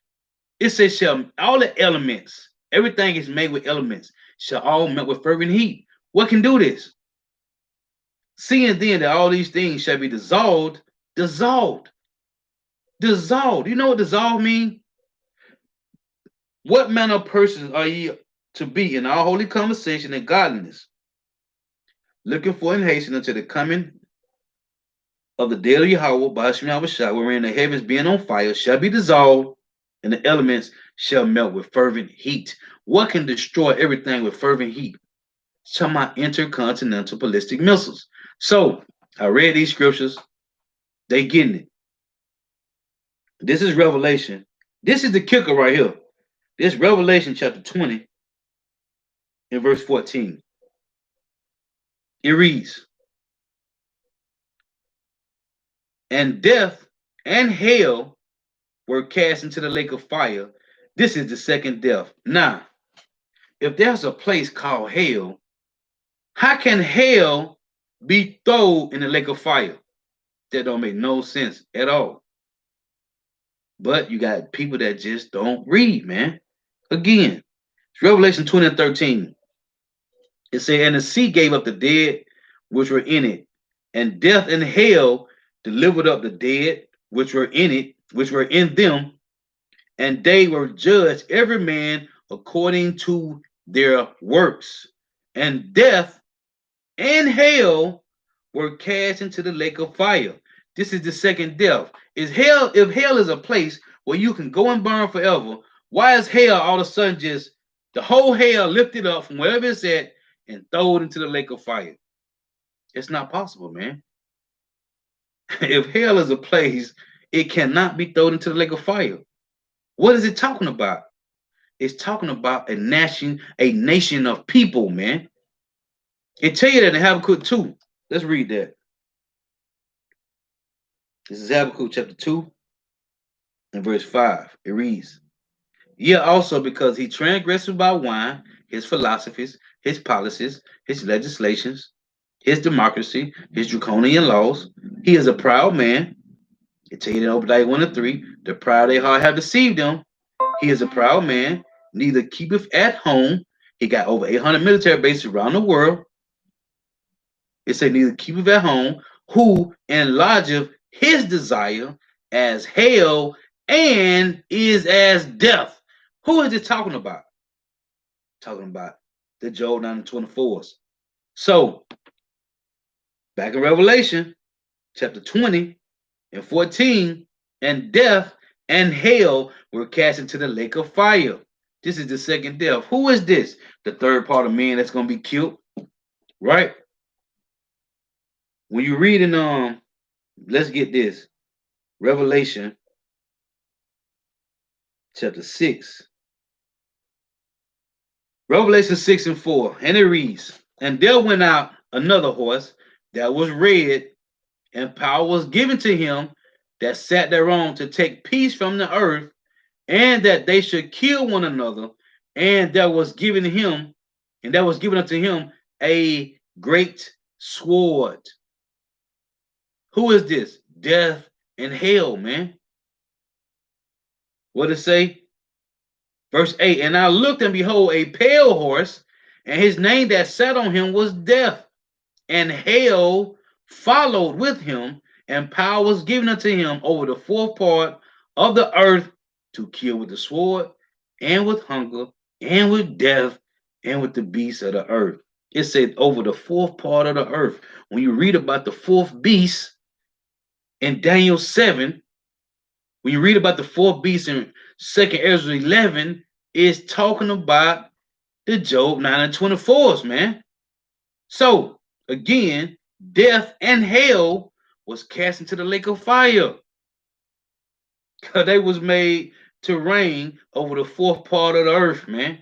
It says shall all the elements, everything is made with elements, shall all melt with fervent heat. What can do this? Seeing then that all these things shall be dissolved, dissolved, dissolved. You know what dissolve mean? What manner of persons are ye to be in all holy conversation and godliness, looking for and hasten unto the coming of the day of Yahweh by Hashem Yahushua, wherein the heavens being on fire shall be dissolved, and the elements shall melt with fervent heat. What can destroy everything with fervent heat? It's talking about intercontinental ballistic missiles. So I read these scriptures, they getting it. This is Revelation. This is the kicker right here. This Revelation chapter 20 in verse 14. It reads, and death and hell were cast into the lake of fire. This is the second death. Now, if there's a place called hell, how can hell be thrown in the lake of fire? That don't make no sense at all. But you got people that just don't read, man. Again, it's Revelation 20 and 13. It said, and the sea gave up the dead which were in it, and death and hell delivered up the dead which were in it, which were in them, and they were judged every man according to their works. And death and hell were cast into the lake of fire. This is the second death. Is hell, if hell is a place where you can go and burn forever, why is hell all of a sudden just the whole hell lifted up from wherever it's at and thrown into the lake of fire? It's not possible, man. If hell is a place, it cannot be thrown into the lake of fire. What is it talking about? It's talking about a nation of people, man. It tell you that in Habakkuk 2. Let's read that. This is Habakkuk chapter 2 and verse 5. It reads, yea, also because he transgressed by wine, his philosophies, his policies, his legislations, his democracy, his draconian laws. He is a proud man. It tell you in Obadiah 1 and 3, the proud they heart have deceived them. He is a proud man, neither keepeth at home. He got over 800 military bases around the world. It said neither keepeth at home, who enlargeth his desire as hell and is as death. Who is it talking about? Talking about the Job 9 and 24s. So, back in Revelation, chapter 20 and 14, and death and hell were cast into the lake of fire. This is the second death. Who is this? The third part of man that's going to be killed, right? When you read in, let's get this, Revelation chapter 6. Revelation 6 and 4, and it reads, and there went out another horse that was red, and power was given to him that sat thereon to take peace from the earth, and that they should kill one another, and there was given him, and there was given unto him a great sword. Who is this? Death and hell, man. What does it say? Verse 8, and I looked, and behold, a pale horse, and his name that sat on him was Death, and hell followed with him, and power was given unto him over the fourth part of the earth to kill with the sword, and with hunger, and with death, and with the beasts of the earth. It said over the fourth part of the earth. When you read about the fourth beast in Daniel 7, when you read about the fourth beast in 2nd Ezra 11, it's talking about the Job 9 and 24s, man. So, again, death and hell was cast into the lake of fire. Because they was made to reign over the fourth part of the earth, man.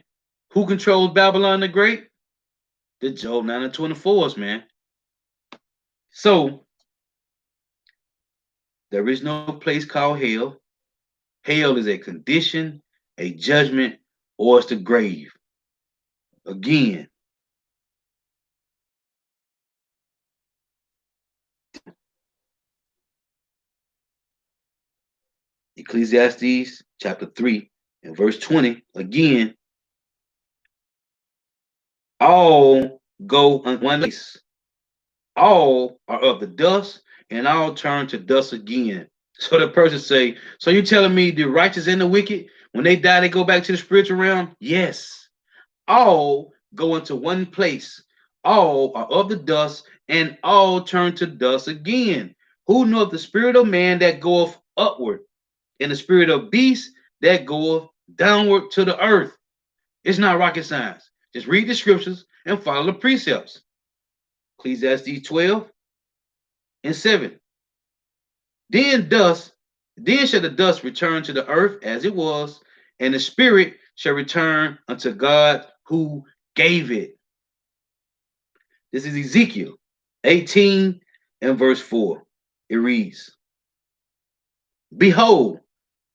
Who controls Babylon the Great? The Job 9 and 24s, man. So, there is no place called hell. Hell is a condition, a judgment, or it's the grave. Again, Ecclesiastes chapter 3 and verse 20. Again, all go on one place. All are of the dust, and all turn to dust again. So the person say, so you telling me the righteous and the wicked, when they die, they go back to the spiritual realm? Yes. All go into one place. All are of the dust, and all turn to dust again. Who knoweth the spirit of man that goeth upward, and the spirit of beast that goeth downward to the earth? It's not rocket science. Just read the scriptures and follow the precepts. Ecclesiastes 12 and 7. Then shall the dust return to the earth as it was, and the spirit shall return unto God who gave it. This is Ezekiel 18 and verse 4. It reads, behold,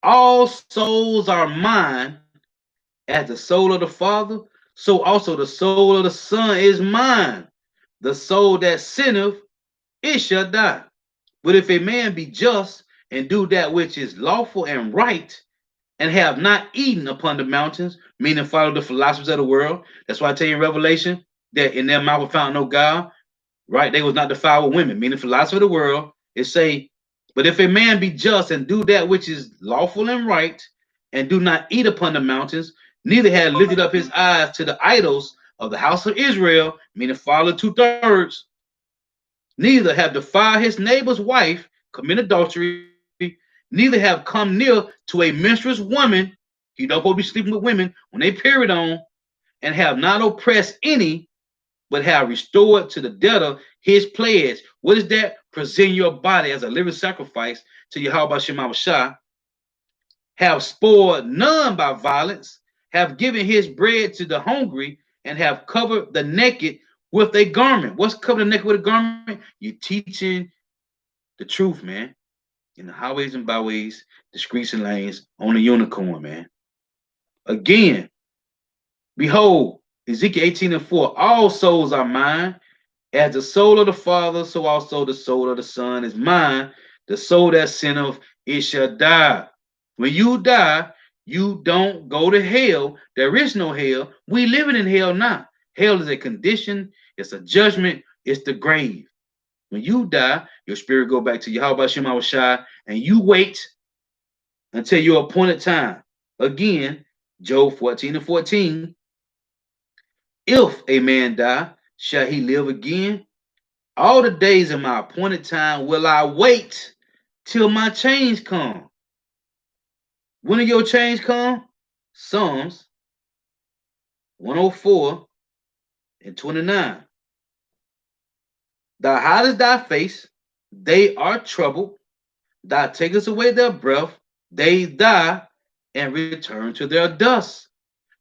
all souls are mine, as the soul of the Father, so also the soul of the Son is mine. The soul that sinneth, it shall die. But if a man be just and do that which is lawful and right, and have not eaten upon the mountains, meaning follow the philosophers of the world. That's why I tell you in Revelation that in their mouth was found no guile, right? They was not defiled with women, meaning philosophy of the world. It say, but if a man be just and do that which is lawful and right, and do not eat upon the mountains, neither had lifted up his eyes to the idols of the house of Israel, meaning follow 2/3, neither have defiled his neighbor's wife, commit adultery, neither have come near to a menstruous woman. You don't supposed to be sleeping with women when they period on, and have not oppressed any, but have restored to the debtor his pledge. What is that? Present your body as a living sacrifice to Yahweh Shema Shah. Have spoiled none by violence, have given his bread to the hungry, and have covered the naked with a garment. What's covered the naked with a garment? You're teaching the truth, man. In the highways and byways, the streets and lanes, on the unicorn, man. Again, behold, Ezekiel 18 and 4, all souls are mine. As the soul of the Father, so also the soul of the Son is mine. The soul that sinneth, it shall die. When you die, you don't go to hell. There is no hell. We living in hell now. Hell is a condition. It's a judgment. It's the grave. When you die, your spirit go back to Yahweh Shema Shai, and you wait until your appointed time. Again, Job 14 and 14. If a man die, shall he live again? All the days of my appointed time will I wait till my change come. When will your change come? Psalms 104 and 29. Thou hidest thy face, they are troubled. Thou takest away their breath, they die and return to their dust.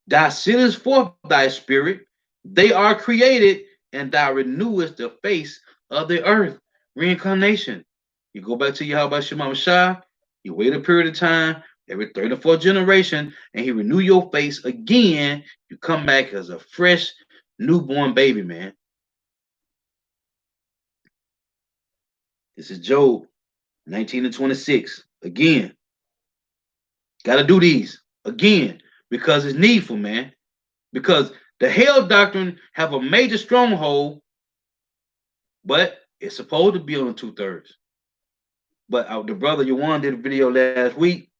Thou sendest forth thy spirit, they are created, and thou renewest the face of the earth. Reincarnation. You go back to Yahweh Shema Shah, you wait a period of time, every third or fourth generation, and he renew your face again. You come back as a fresh newborn baby, man. This is Job 19 and 26. Again, got to do these again because it's needful, man. Because the hell doctrine have a major stronghold, but it's supposed to be on 2/3. But the brother Yuan did a video last week,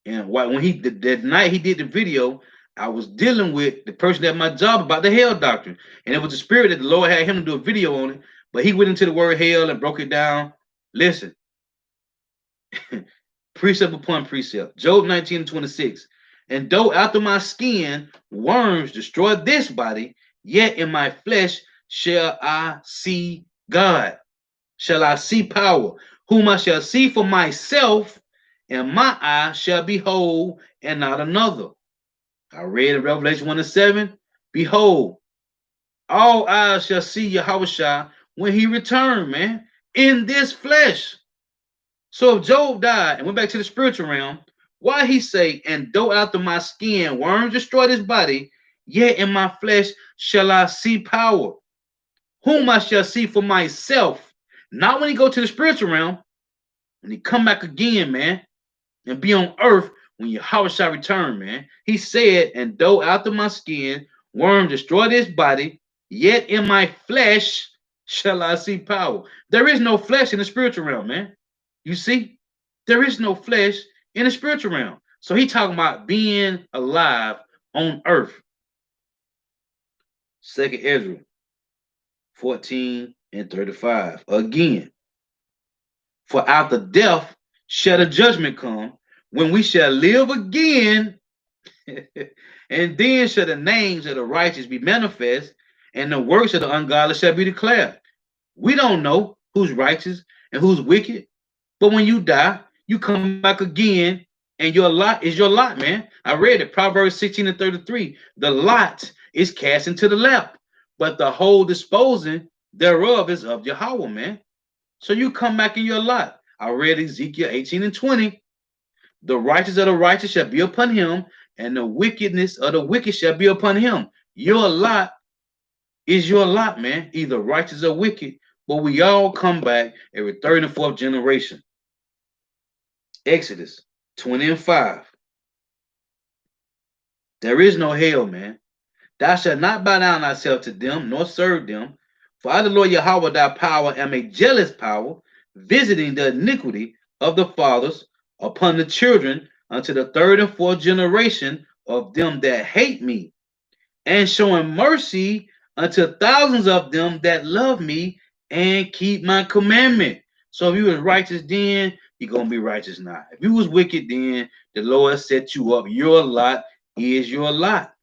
and when he did that night he did the video, I was dealing with the person at my job about the hell doctrine, and it was the spirit that the Lord had him to do a video on it. But he went into the word hell and broke it down. Listen, precept upon precept. Job 19 and 26. And though after my skin worms destroy this body, yet in my flesh shall I see God. Shall I see power, whom I shall see for myself, and my eye shall behold, and not another. I read in Revelation 1 and 7. Behold, all eyes shall see Yahweh when he return, man, in this flesh. So if Job died and went back to the spiritual realm, Why he say, and though after my skin worms destroy this body, yet in my flesh shall I see power, whom I shall see for myself. Not when he go to the spiritual realm, when he come back again, man, and be on earth when Yahweh shall return, man. He said, and though after my skin worms destroy this body, yet in my flesh shall I see power. There is no flesh in the spiritual realm, man. You see, there is no flesh in the spiritual realm. So he talking about being alive on earth. Second Ezra 14 and 35. Again, for after death shall the judgment come, when we shall live again, and then shall the names of the righteous be manifest, and the works of the ungodly shall be declared. We don't know who's righteous and who's wicked, but when you die, you come back again, and your lot is your lot, man. I read it, Proverbs 16 and 33. The lot is cast into the lap, but the whole disposing thereof is of Yahweh, man. So you come back in your lot. I read Ezekiel 18 and 20. The righteous of the righteous shall be upon him, and the wickedness of the wicked shall be upon him. Your lot is your lot, man, either righteous or wicked, but we all come back every third and fourth generation. Exodus 20 and 5. There is no hell, man. Thou shalt not bow down thyself to them, nor serve them. For I, the Lord Yahweh, thy power, am a jealous power, visiting the iniquity of the fathers upon the children unto the third and fourth generation of them that hate me, and showing mercy unto thousands of them that love me and keep my commandment. So if you was righteous then, you're going to be righteous now. If you was wicked then, the Lord set you up. Your lot is your lot.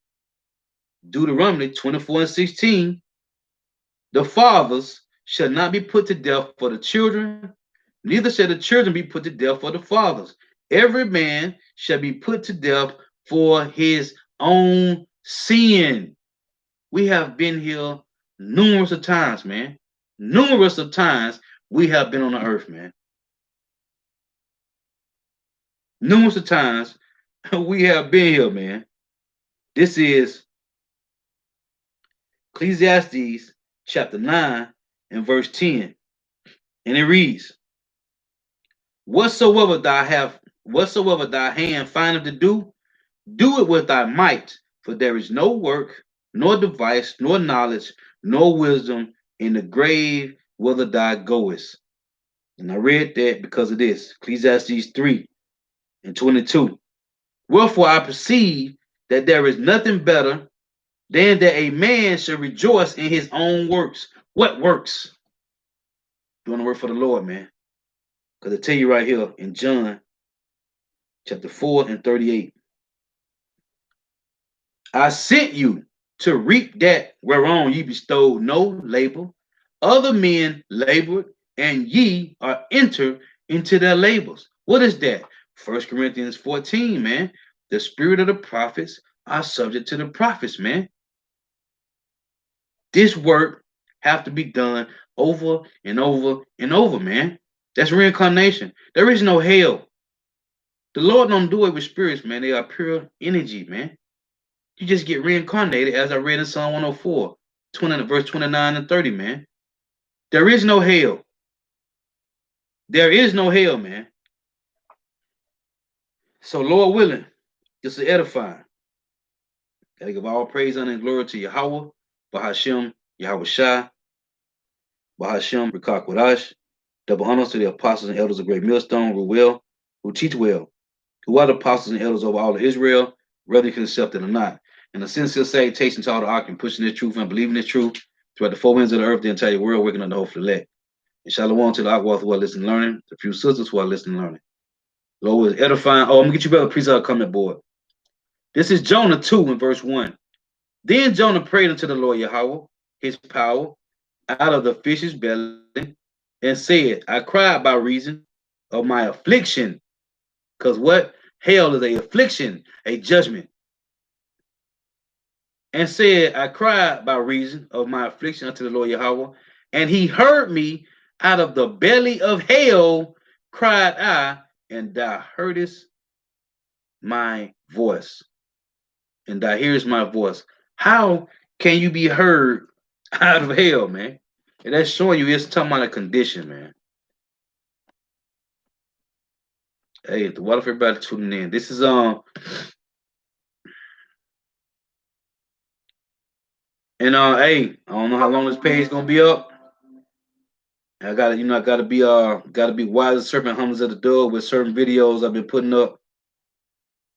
Deuteronomy 24 and 16. The fathers shall not be put to death for the children, neither shall the children be put to death for the fathers. Every man shall be put to death for his own sin. We have been here numerous of times, man. Numerous of times we have been on the earth, man. Numerous of times we have been here, man. This is Ecclesiastes chapter 9 and verse 10. And it reads, whatsoever thy hand findeth to do, do it with thy might, for there is no work, nor device, nor knowledge, nor wisdom in the grave whither thou goest. And I read that because of this. Ecclesiastes 3 and 22. Wherefore I perceive that there is nothing better than that a man should rejoice in his own works. What works? Doing the work for the Lord, man. Because I tell you right here in John chapter 4 and 38. I sent you to reap that whereon ye bestowed no labor. Other men labored, and ye are entered into their labors. What is that? 1 Corinthians 14, man. The spirit of the prophets are subject to the prophets, man. This work have to be done over and over and over, man. That's reincarnation. There is no hell. The Lord don't do it with spirits, man. They are pure energy, man. You just get reincarnated, as I read in Psalm 104, verse 29 and 30, man. There is no hell. There is no hell, man. So, Lord willing, this is edifying. Gotta give all praise, honor, and glory to Yahweh, Bahashem, Yahweh Shai, Bahashem, Rikak Wadash. Double honors to the apostles and elders of Great Millstone, who teach well, who are the apostles and elders over all of Israel, whether you can accept it or not. And a sincere salutation to all the ark and pushing this truth and believing this truth throughout the four winds of the earth, the entire world, working on the whole elect. And shalom to the Akwath who are listening and learning, the few sisters who are listening and learning. Lord is edifying. Oh, I'm going to get you better priesthood comment board. This is Jonah 2 in verse 1. Then Jonah prayed unto the Lord Yahweh, his power, out of the fish's belly, and said, I cried by reason of my affliction. Because what? Hell is a affliction, a judgment. And said, I cried by reason of my affliction unto the Lord Yahweh, and he heard me out of the belly of hell, cried I, and thou heardest my voice, and thou hearest my voice. How can you be heard out of hell, man? And that's showing you it's talking about a condition, man. Hey, what if everybody tuning in? This is and hey, I don't know how long this page is gonna be up. I gotta, I gotta be wise as serpent, humble as the dove with certain videos I've been putting up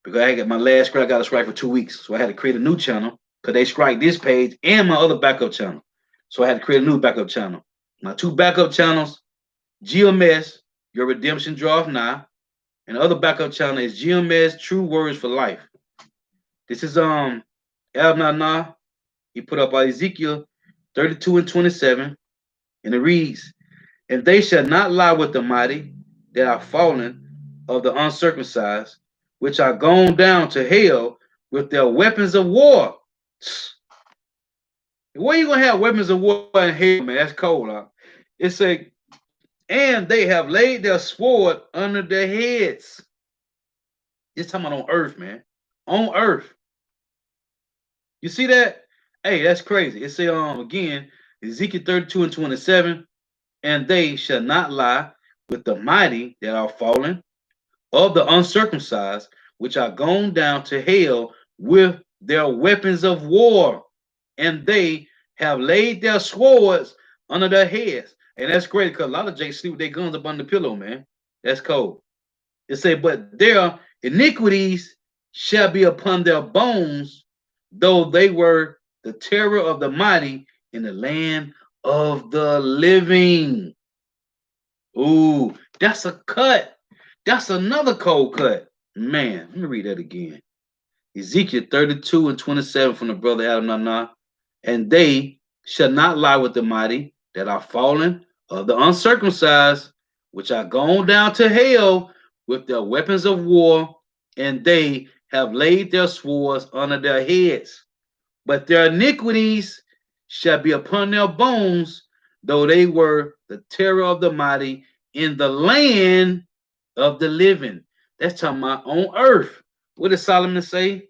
because I got my last strike. I got a strike for 2 weeks, so I had to create a new channel because they strike this page and my other backup channel. So I had to create a new backup channel. My two backup channels, GMS, Your Redemption Draweth Nigh, and the other backup channel is GMS, True Words for Life. This is Nana. He put up Ezekiel 32 and 27, and it reads, "And they shall not lie with the mighty that are fallen of the uncircumcised, which are gone down to hell with their weapons of war." Where you gonna have weapons of war in hell, man? That's cold, huh? It's a, and they have laid their sword under their heads. It's talking about on earth, man. On earth. You see that? Hey, that's crazy. It say again, Ezekiel 32 and 27, "And they shall not lie with the mighty that are fallen of the uncircumcised, which are gone down to hell with their weapons of war, and they have laid their swords under their heads." And that's great because a lot of Jakes sleep with their guns up on the pillow, man. That's cold. It say, "But their iniquities shall be upon their bones, though they were the terror of the mighty in the land of the living." Ooh, that's a cut. That's another cold cut. Man, let me read that again. Ezekiel 32 and 27 from the brother Adam Nana. "And they shall not lie with the mighty that are fallen of the uncircumcised, which are gone down to hell with their weapons of war, and they have laid their swords under their heads. But their iniquities shall be upon their bones, though they were the terror of the mighty in the land of the living." That's talking about on earth. What does Solomon say?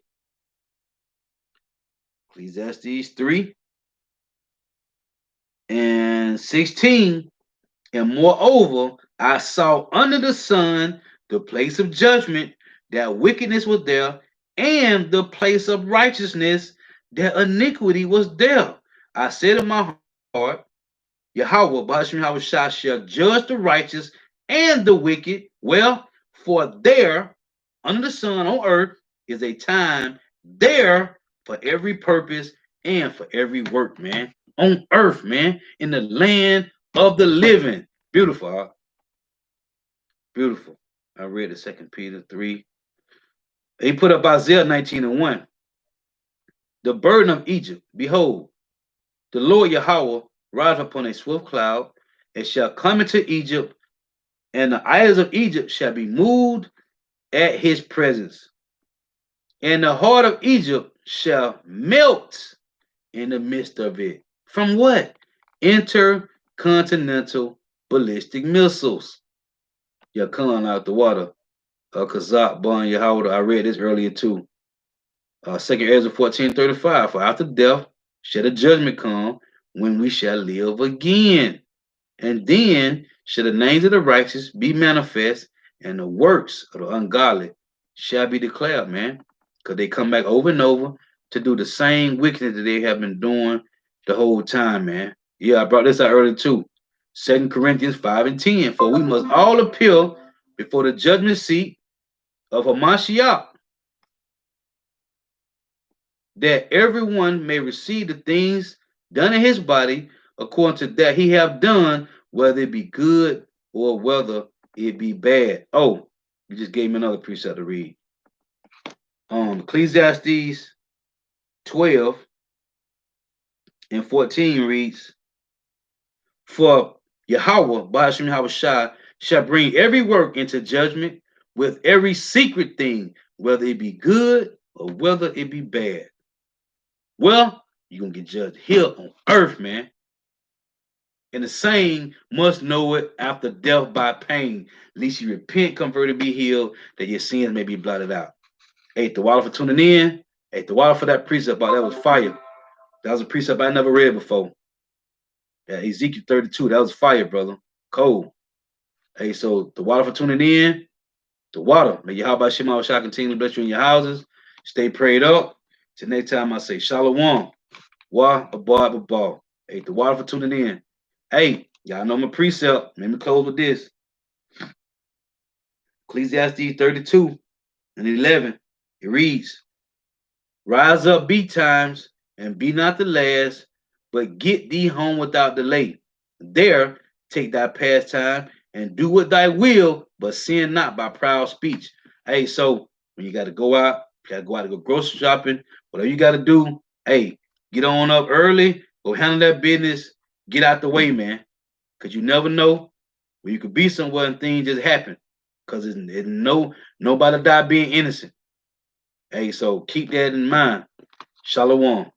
Ecclesiastes 3 and 16. "And moreover, I saw under the sun the place of judgment, that wickedness was there, and the place of righteousness, that iniquity was there. I said in my heart, Yahweh, Bashim Yahushua, shall judge the righteous and the wicked. Well, for there, under the sun on earth, is a time there for every purpose and for every work, man. On earth, man, in the land of the living." Beautiful, huh? Beautiful. I read the 2 Peter 3. He put up Isaiah 19 and 1. "The burden of Egypt, behold, the Lord Yahweh rideth upon a swift cloud, and shall come into Egypt, and the idols of Egypt shall be moved at his presence. And the heart of Egypt shall melt in the midst of it." From what? Intercontinental ballistic missiles. Yakan out the water. Kazak Bon Yahweh. I read this earlier too. 2 Ezra 14:35. "For after death shall the judgment come, when we shall live again. And then shall the names of the righteous be manifest, and the works of the ungodly shall be declared," man. Because they come back over and over to do the same wickedness that they have been doing the whole time, man. Yeah, I brought this out earlier too. 2 Corinthians 5 and 10. "For we must all appeal before the judgment seat of Hamashiach, that everyone may receive the things done in his body according to that he have done, whether it be good or whether it be bad." Oh, you just gave me another precept to read. Ecclesiastes 12 and 14 reads, "For Yahweh, Ba'ashim Yahushua, shall bring every work into judgment with every secret thing, whether it be good or whether it be bad." Well, you're going to get judged here on earth, man. And the same must know it after death by pain. At least you repent, convert, and be healed, that your sins may be blotted out. Hey, the water for tuning in. Hey, the water for that precept, that was fire. That was a precept I never read before. Yeah, Ezekiel 32, that was fire, brother. Cold. Hey, so the water for tuning in, the water. May Yahweh Shema shall continue to bless you in your houses. Stay prayed up. Till next time I say Shalom. Wa abba. Hey, the water for tuning in. Hey, y'all know my precept. Let me close with this. Ecclesiastes 32 and 11. It reads, Rise up betimes, and be not the last, but get thee home without delay. There take thy pastime, and do what thy will, but sin not by proud speech. Hey, so when you got to go out, you got to go out to go grocery shopping, whatever you got to do, hey, get on up early, go handle that business, get out the way, man, because you never know where you could be somewhere and things just happen, because it's nobody die being innocent. Hey, so keep that in mind. Shalom.